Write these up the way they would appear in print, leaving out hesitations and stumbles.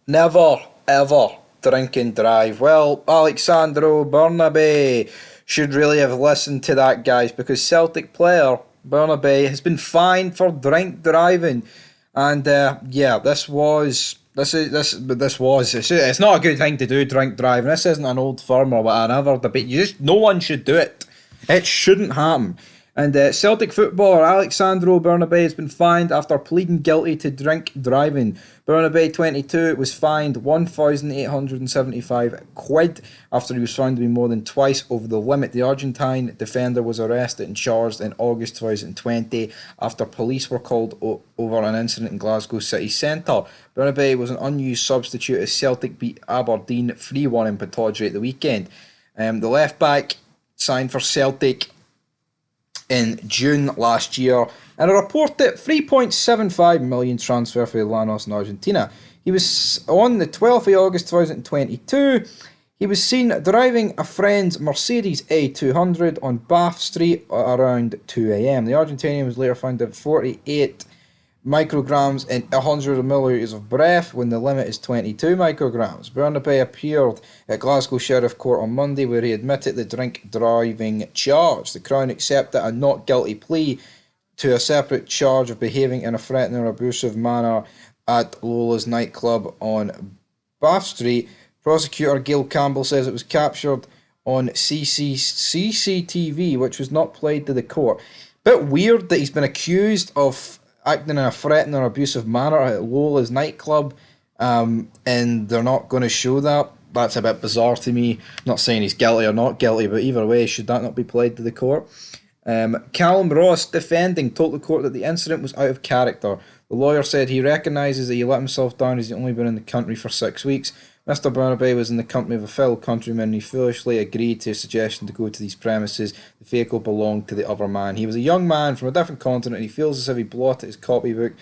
Never, ever drink and drive. Well, Alexandro Bernabei should really have listened to that, guys, because Celtic player Bernabei has been fined for drink driving, and yeah, it's not a good thing to do, drink driving. This isn't an old firm or whatever debate. No one should do it. It shouldn't happen. And Celtic footballer Alexandro Bernabei has been fined after pleading guilty to drink driving. Bernabei, 22, was fined £1,875 after he was found to be more than twice over the limit. The Argentine defender was arrested and charged in August 2020 after police were called over an incident in Glasgow city centre. Bernabei was an unused substitute as Celtic beat Aberdeen 3-1 in Pittodrie at the weekend. The left back signed for Celtic in June last year, and a reported 3.75 million transfer for Lanos in Argentina. He was on the 12th of August 2022. He was seen driving a friend's Mercedes A200 on Bath Street around 2 a.m. The Argentinian was later found to have 48 micrograms in 100 millilitres of breath when the limit is 22 micrograms. Bernabei appeared at Glasgow Sheriff Court on Monday where he admitted the drink driving charge. The Crown accepted a not guilty plea to a separate charge of behaving in a threatening or abusive manner at Lola's nightclub on Bath Street. Prosecutor Gail Campbell says it was captured on CCTV, which was not played to the court. Bit weird that he's been accused of acting in a threatening or abusive manner at Lola's nightclub, and they're not going to show that. That's a bit bizarre to me. Not saying he's guilty or not guilty, but either way, should that not be played to the court? Callum Ross, defending, told the court that the incident was out of character. The lawyer said he recognises that he let himself down as he's only been in the country for 6 weeks. Mr. Bernabei was in the company of a fellow countryman and he foolishly agreed to a suggestion to go to these premises. The vehicle belonged to the other man. He was a young man from a different continent and he feels as if he blotted his copybook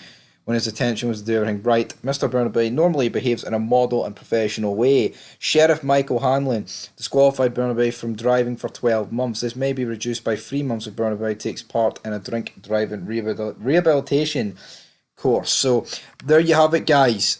when his attention was to do everything right. Mr. Bernabei normally behaves in a model and professional way. Sheriff Michael Hanlon disqualified Bernabei from driving for 12 months. This may be reduced by 3 months if Bernabei takes part in a drink driving rehabilitation course. So there you have it, guys.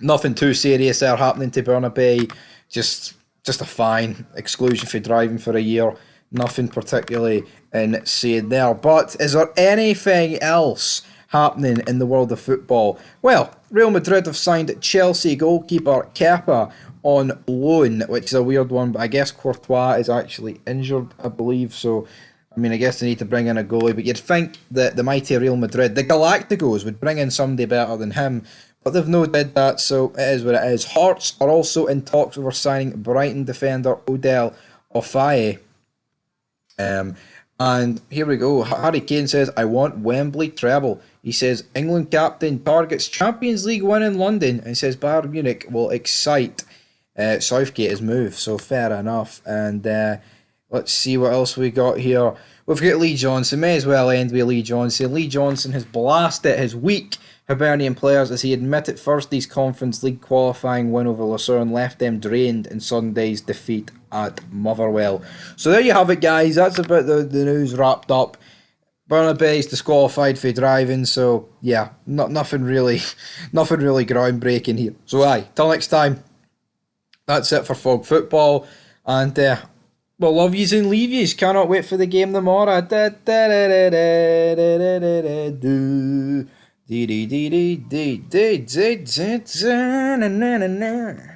Nothing too serious there happening to Bernabei. Just a fine, exclusion for driving for a year. Nothing particularly insane there. But is there anything else happening in the world of football? Well, Real Madrid have signed Chelsea goalkeeper Kepa on loan, which is a weird one, but I guess Courtois is actually injured, I believe. So, I mean, I guess they need to bring in a goalie, but you'd think that the mighty Real Madrid, the Galacticos, would bring in somebody better than him. But they've no did that, so it is what it is. Hearts are also in talks over signing Brighton defender Odell Ofaye. And here we go. Harry Kane says, I want Wembley treble. He says, England captain targets Champions League win in London. And he says, Bayern Munich will excite Southgate's move. So fair enough. And let's see what else we got here. We've got Lee Johnson. May as well end with Lee Johnson. Lee Johnson has blasted his weak Hibernian players as he admitted Thursday's Conference League qualifying win over Lucerne left them drained in Sunday's defeat at Motherwell. So there you have it, guys. That's about the news wrapped up. Bernabei's disqualified for driving, so yeah, nothing really groundbreaking here. So till next time, that's it for Fog Football, and we'll love yous and leave yous. Cannot wait for the game tomorrow. Dee dee dee dee dee dee dee dee dee dee dee dee dee dee